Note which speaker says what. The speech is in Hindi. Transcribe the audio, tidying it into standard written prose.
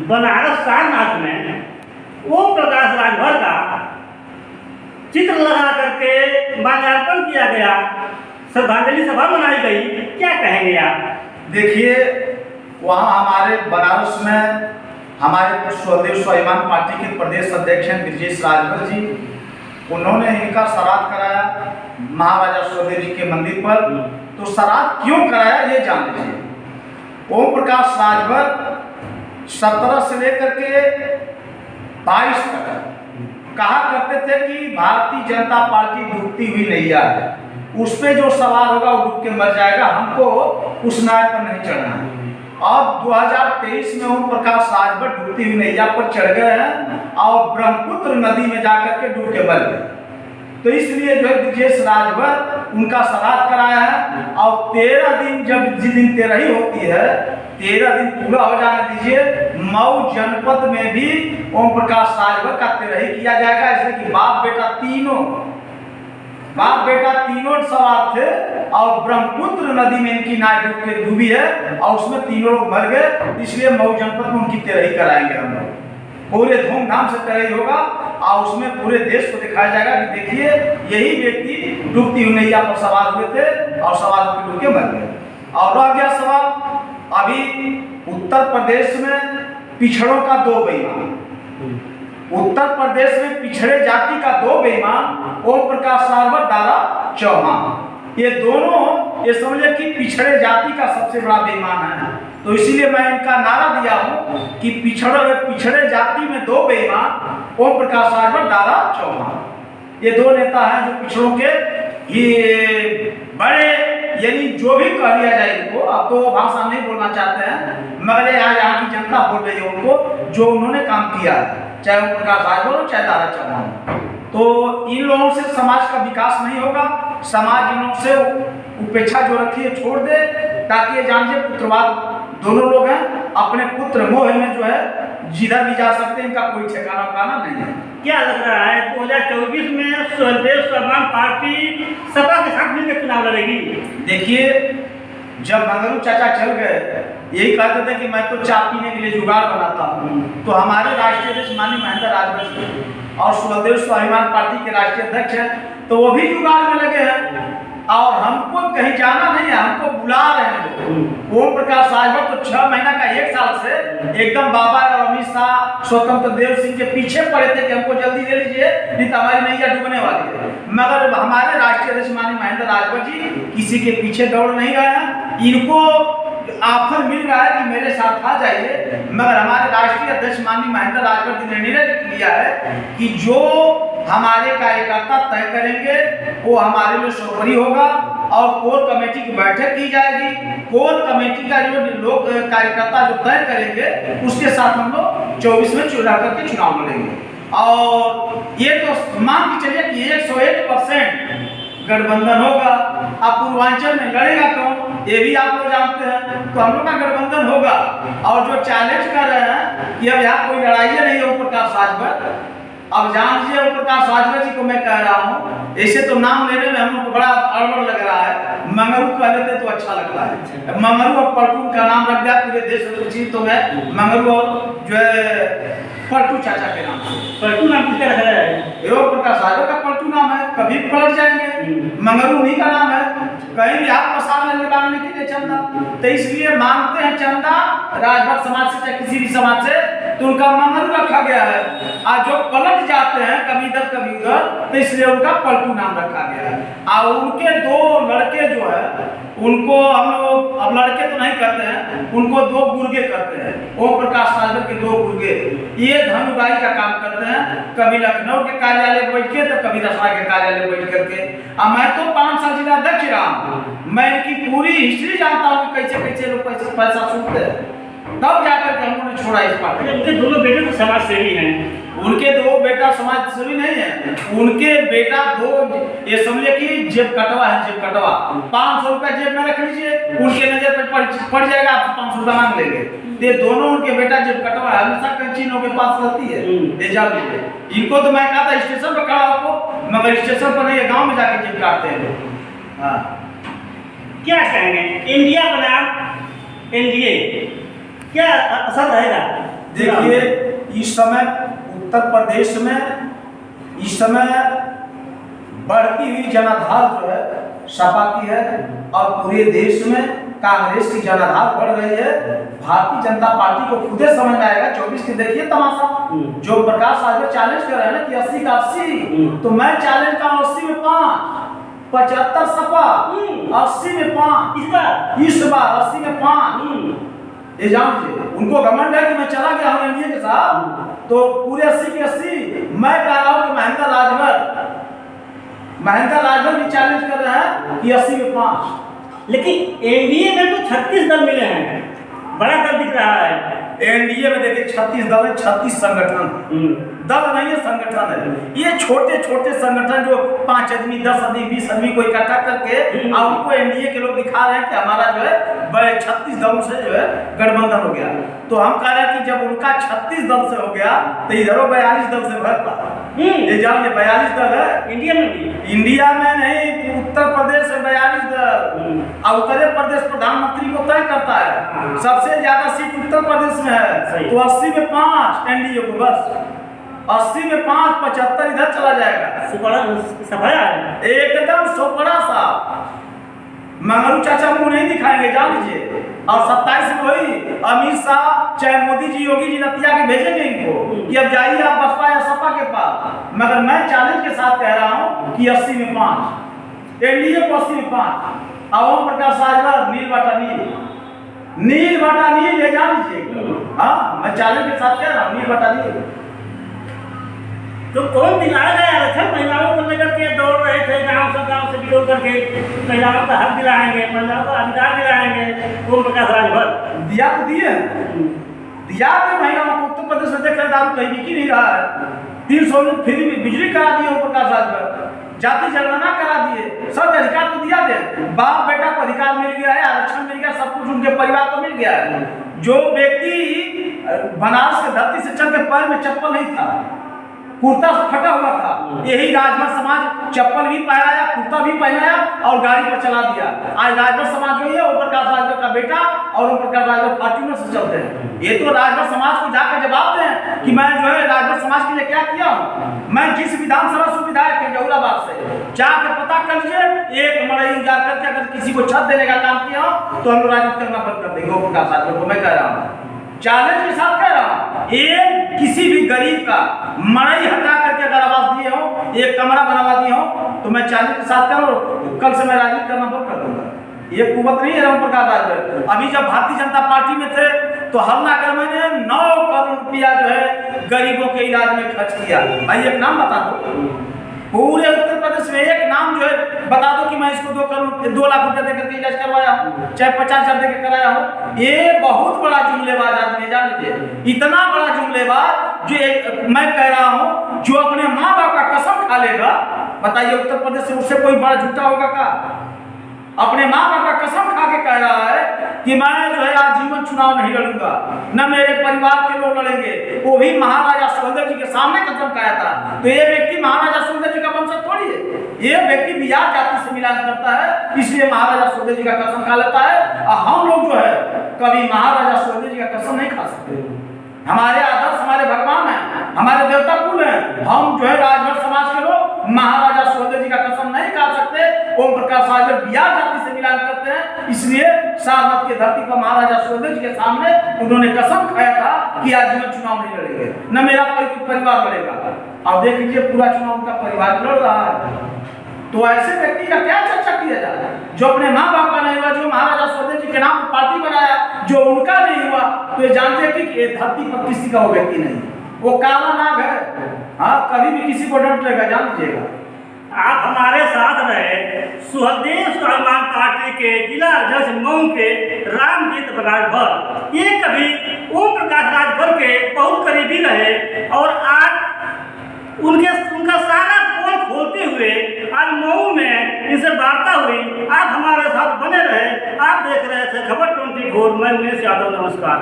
Speaker 1: बनारस सारनाथ में ओम प्रकाश राजभर का चित्र लगा करके माल्यार्पण किया गया, श्रद्धांजलि सभा मनाई गई, क्या कहेंगे आप?
Speaker 2: देखिए, वहाँ हमारे बनारस में हमारे स्वदेश स्वाभिमान पार्टी के प्रदेश अध्यक्ष हैं ब्रजेश राजभर जी, उन्होंने इनका श्राद्ध कराया महाराजा स्वदेव जी के मंदिर पर। तो श्राद्ध क्यों कराया ये जान लीजिए। ओम प्रकाश राजभर 17 से लेकर के 22 तक कहा करते थे कि भारतीय जनता पार्टी डूबती हुई नैया है, उस पर जो सवार होगा वो डूब के मर जाएगा, हमको उस नाव पर नहीं चढ़ना है। अब 2023 में ओम प्रकाश राजभर डूबती हुई नैया पर चढ़ गए हैं और ब्रह्मपुत्र नदी में जाकर के डूब के मर गए। तो इसलिए जो है ब्रजेश राजभर उनका श्राद्ध कराया है। और 13 दिन, जब जिस दिन 13 होती है, 13 दिन पूरा हो जाने दीजिए, मऊ जनपद में भी ओम प्रकाश राजभर का 13 किया जाएगा। इसलिए कि बाप बेटा तीनों सवार थे और ब्रह्मपुत्र नदी में इनकी नाव डूबी है और उसमें तीनों लोग मर गए। इसलिए मऊ जनपद में उनकी 13 कराएंगे हम लोग, पूरे धूमधाम से 13 होगा और उसमें पूरे देश को दिखाया जाएगा कि देखिए यही व्यक्ति डूबती हुई नैया पर सवार हुए थे और सवार होकर डूब के मर गए। और रह गया सवाल, अभी उत्तर प्रदेश में पिछड़ों का 2 बेईमान, उत्तर प्रदेश में पिछड़े जाति का 2 बेईमान, ओम प्रकाश राजभर, दारा चौहान, ये दोनों ये समझे कि पिछड़े जाति का सबसे बड़ा बेईमान है। तो इसीलिए मैं इनका नारा दिया हूं कि पिछड़े जाति में 2 बेईमान, ओम प्रकाश राजभर, दारा चौहान, ये 2 नेता हैं जो पिछड़ों के ये बड़े, यानी जो भी कह लिया जाए इनको, अब तो भाषा नहीं बोलना चाहते हैं, मगर यहाँ की जनता बोल रही है उनको, जो उन्होंने काम किया है, चाहे ओम प्रकाश राजभर हो चाहे दारा चौहान। तो इन लोगों से समाज का विकास नहीं होगा, समाज इन लोगों से उपेक्षा जो रखी है छोड़ दे, ताकि ये जान जाए पुत्रवाद दोनों लोग हैं, अपने पुत्र मोह में जो है जिधर भी जा सकते हैं, इनका कोई ठिकाना उकाना नहीं है।
Speaker 1: क्या लग रहा है 2024 में स्वदेश स्वाभिमान पार्टी सपा के साथ मिलकर चुनाव लड़ेगी? देखिए,
Speaker 2: जब मंगरू चाचा चल गए, यही कहते थे कि मैं तो चाय पीने के लिए जुगाड़ बनाता हूँ, तो हमारे राष्ट्रीय अध्यक्ष माननीय महेंद्र राजभर जी और स्वदेश स्वाभिमान पार्टी के राष्ट्रीय अध्यक्ष हैं, तो वो भी जुगाड़ में लगे हैं और हमको कहीं जाना नहीं है, हमको बुला रहे हैं। ओम प्रकाश राजभर तो 6 महीना का 1 साल से एकदम बाबा और अमित शाह, स्वतंत्र देव सिंह के पीछे पड़े थे कि हमको जल्दी ले लीजिए, नहीं तो हमारी नैया डूबने वाली है। मगर हमारे राष्ट्रीय अध्यक्ष माननीय महेंद्र राजभर जी किसी के पीछे दौड़ नहीं रहे हैं, इनको ऑफर मिल रहा है कि मेरे साथ आ जाइए, मगर हमारे राष्ट्रीय अध्यक्ष माननीय महेंद्र राजभर जी ने निर्णय लिया है कि जो हमारे कार्यकर्ता तय करेंगे वो हमारे लिए शोभरी होगा और कोर कमेटी की बैठक की जाएगी। कोर कमेटी का जो लोग कार्यकर्ता जो तय करेंगे उसके साथ हम लोग 24 में चुनाव करके चुनाव लड़ेंगे। और ये तो मान के चलिए कि 101% गठबंधन होगा। अब पूर्वांचल में लड़ेगा कौन, ये भी आप लोग जानते हैं, तो हम लोग का गठबंधन होगा। और जो चैलेंज कर रहे हैं कि अब यहाँ कोई लड़ाई नहीं है ओम प्रकाश राजभर, अब जान लीजिए ओम प्रकाश राजभर जी को मैं कह रहा हूँ, ऐसे तो नाम लेने में हम लोग को बड़ा अड़बड़ लग रहा है, मंगरू कह लेते तो अच्छा लगता है। मंगरू और पलटू का नाम रख दिया पूरे देश में, तो मैं मंगरू और जो है पलटू चाचा के नाम से।
Speaker 1: पलटू नाम किसका रखा है?
Speaker 2: ओम प्रकाश राजभर का पलटू नाम है, कभी पलट जाएंगे। मंगरू उन्हीं का नाम है, कहीं भी आप पसार लेंगे डालने के लिए चंदा, तो इसलिए मांगते हैं चंदा राजभर समाज से चाहे किसी भी समाज से, तो उनका मंगरू रखा गया है। आज जो पलट जाते हैं कभी इधर कभी उधर, तो इसलिए उनका पलटू नाम रखा गया है। और उनके 2 लड़के जो है उनको हम लोग, अब लड़के तो नहीं कहते हैं, उनको 2 गुर्गे करते हैं। ओम प्रकाश राजभर के 2 गुर्गे ये धनुराई का काम करते हैं, कभी लखनऊ के कार्यालय बैठ के तो कभी रसवा के कार्यालय बैठ करके। अब मैं तो 5 साल जिला अध्यक्ष रहा हूँ, मैं इनकी पूरी हिस्ट्री जानता हूँ कि कैसे कैसे लोग पैसा छूटते हैं, तब जाकर के हम लोगों ने छोड़ा इस पार्टी।
Speaker 1: उनके दोनों बेटे तो समाज सेवी हैं।
Speaker 2: उनके 2 बेटा समाज सेवी नहीं है, उनके बेटा 2 ये समझे कि जेब कटवा है, जेब कटवा। 500 रुपया जेब में रख लीजिए, उनके नजर पर पड़ जाएगा, आप 500 रुपया मांग लेंगे। ये दोनों उनके बेटा जेब कटवा है, हमेशा कंचीनों के पास रहती है, ये जान लीजिए। इनको तो मैं कहा था स्टेशन पर खड़ा आपको, मगर स्टेशन पर नहीं, गाँव में जाके जेब काटते हैं लोग। हाँ,
Speaker 1: क्या कहेंगे इंडिया बनाम एनडीए, क्या असर रहेगा?
Speaker 2: देखिए, इस समय उत्तर प्रदेश में इस समय बढ़ती हुई जनाधार जो है सपा की है, और पूरे देश में कांग्रेस की जनाधार बढ़ रही है। भारतीय जनता पार्टी को खुदे समझ में आएगा। 24 की देखिए तमाशा, जो प्रकाश राज चैलेंज कर रहे हैं ना कि 80 का 80, तो मैं चैलेंज का 80 में 5, 75 सपा, 80 में 5, इस बार 80 में 5। ये जान लीजिए, उनको घमंड है कि मैं चला गया हूँ एनडीए के साथ, तो पूरे 80 के 80। मैं कह रहा हूँ कि महेंद्र राजभर भी चैलेंज कर रहे हैं कि 80 में 5।
Speaker 1: लेकिन एनडीए में तो 36 दल मिले हैं, बड़ा दल दिख रहा है।
Speaker 2: एनडीए में देखिए 36 दल है, 36 संगठन, दल नहीं है, संगठन है। ये छोटे छोटे संगठन जो 5 आदमी, 10 आदमी, 20 आदमी को इकट्ठा करके और उनको एनडीए के लोग दिखा रहे हैं कि हमारा जो है बड़े 36 दलों से जो है गठबंधन हो गया। तो हम कह रहे हैं कि जब उनका 36 दल से हो गया तो इधरों 42 दल से भर पा। ये जानिए 42 दल है
Speaker 1: इंडिया में भी,
Speaker 2: इंडिया में नहीं, उत्तर प्रदेश में 42 दल, और उत्तर प्रदेश प्रधानमंत्री को तय करता है। सबसे ज्यादा सीट उत्तर प्रदेश में है, तो 80 में 5 एनडीए को, बस 80 में 5, 75 इधर चला जाएगा।
Speaker 1: सफाया है
Speaker 2: एकदम सोपड़ा सा। मंगरू चाचा मुंह नहीं दिखाएंगे, जान लीजिए। और 27 में वही अमित शाह, चाहे मोदी जी, योगी जी नतिया के भेजेंगे इनको कि अब जाइए आप बसपा या सपा के पास। मगर मैं चैलेंज के साथ कह रहा हूं कि 80 में 5, एनडीए को 80 में 5। ओम प्रकाश राजभर, नील बाटा नील, ये जान लीजिए। हाँ, मैं चैलेंज के साथ कह रहा हूँ, नील बाटा नील।
Speaker 1: तो कौन दिलाया गया था? महिलाओं को लेकर के दौड़ रहे थे, गांव से बिलोर करके महिलाओं का हक दिलाएंगे, महिलाओं का अधिकार दिलाएंगे। ओम प्रकाश राजभर
Speaker 2: दिया तो दिए, दिया तो महिलाओं को। उत्तर प्रदेश में देख रहे दारू कहीं बिकी नहीं रहा है। 300 यूनिट फ्री बिजली करा दिए ओम प्रकाश राजभर, जाति जनगणना करा दिए, सब अधिकार तो दिया दे। बाप बेटा को अधिकार मिल गया है, आरक्षण मिल गया, सब कुछ उनके परिवार को मिल गया है। जो व्यक्ति बनारस के धरती से चल के पैर में चप्पल नहीं था, कुर्ता फटा हुआ था, यही राजभर समाज चप्पल भी पहनाया, कुर्ता भी पहनाया और गाड़ी पर चला दिया। आज राजभर समाज जो है ओम प्रकाश राजभर का बेटा और ओम प्रकाश राजभर फॉर्च्यूनर से चलते हैं। ये तो राजभर समाज को जाकर जवाब दें कि मैं जो है राजभर समाज के लिए क्या किया हूँ। मैं जिस विधानसभा से विधायक है जहुराबाद से, जाकर पता कर लीजिए, एक मड़ई उजाड़ करके अगर किसी को छत देने का काम किया हो तो हम लोग राजनीति करना बंद कर देंगे। ओम प्रकाश राजभर को मैं कह रहा हूँ, चैलेंज के साथ कह रहा हूँ, एक किसी भी गरीब का मड़ई हटा करके अगर आवास दिए हो, एक कमरा बनवा दिए हो, तो मैं चैलेंज के साथ कह रहा हूँ, कल से मैं राजनीति करना बंद कर दूंगा। ये कुवत नहीं है ओम प्रकाश राजभर। अभी जब भारतीय जनता पार्टी में थे तो हल्ला कर मैंने 9 करोड़ रुपया जो है गरीबों के इलाज में खर्च किया। भाई एक नाम बता दो, पूरे उत्तर प्रदेश में एक नाम जो है बता दो कि मैं इसको 2 लाख रुपया देकर के इलाज करवाया हूँ, चाहे 50,000 देकर कराया हूँ। ये बहुत बड़ा जुमलेबाज आदमी, जान लीजिए। इतना बड़ा जुमलेबाज जो मैं कह रहा हूँ, जो अपने माँ बाप का कसम खा लेगा, बताइए उत्तर प्रदेश से उससे कोई बड़ा झूठा होगा का? अपने माँ बाप का कसम खा के कह रहा है कि मैं जो है आजीवन चुनाव नहीं लड़ूंगा, न मेरे परिवार के लोग लड़ेंगे, वो भी महाराजा सुहेलदेव जी के सामने कसम खाया था। तो ये व्यक्ति महाराजा सुहेलदेव जी का वंशज थोड़ी है, ये व्यक्ति बिहार जाति से मिलान करता है, इसलिए महाराजा सुहेलदेव जी का कसम खा लेता है। और हम लोग जो है कभी महाराजा सुहेलदेव जी का कसम नहीं खा सकते। हमारे आदर्श हमारे भगवान हैं, हमारे देवता कुल हैं। हम जो है राजभर समाज के लोग महाराजा सुहेलदेव जी का कसम नहीं खा सकते। ओम प्रकाश राजभर बिहार जाति से मिलान करते हैं, इसलिए सारनाथ की धरती पर महाराजा सुहेलदेव जी के सामने उन्होंने कसम खाया था कि आजीवन चुनाव नहीं लड़ेंगे, न मेरा परिवार लड़ेगा। अब देख लीजिए पूरा चुनाव उनका परिवार लड़ रहा है। तो ऐसे व्यक्ति का क्या चर्चा किया जाए जो अपने माँ बाप का नहीं हुआ, जो महाराजा सुहेलदेव जी के नाम पर पार्टी बनाया, जो उनका नहीं हुआ, तो ये जानते हैं कि धरती पर किसी का वो व्यक्ति नहीं, वो काला नाग है। हाँ, कभी भी किसी को डंट लेगा, जान लीजिएगा।
Speaker 1: आप हमारे साथ रहे सुहदेव स्वाभिमान पार्टी के जिला अध्यक्ष मऊ के रामजीत राजभर, ये कभी ओम प्रकाश राजभर के बहुत करीबी रहे और आज उनका सारा पोल खोलते हुए आज मऊ में इनसे वार्ता हुई। आप हमारे साथ बने रहे। आप देख रहे थे खबर 24। मैं उमेश यादव, नमस्कार।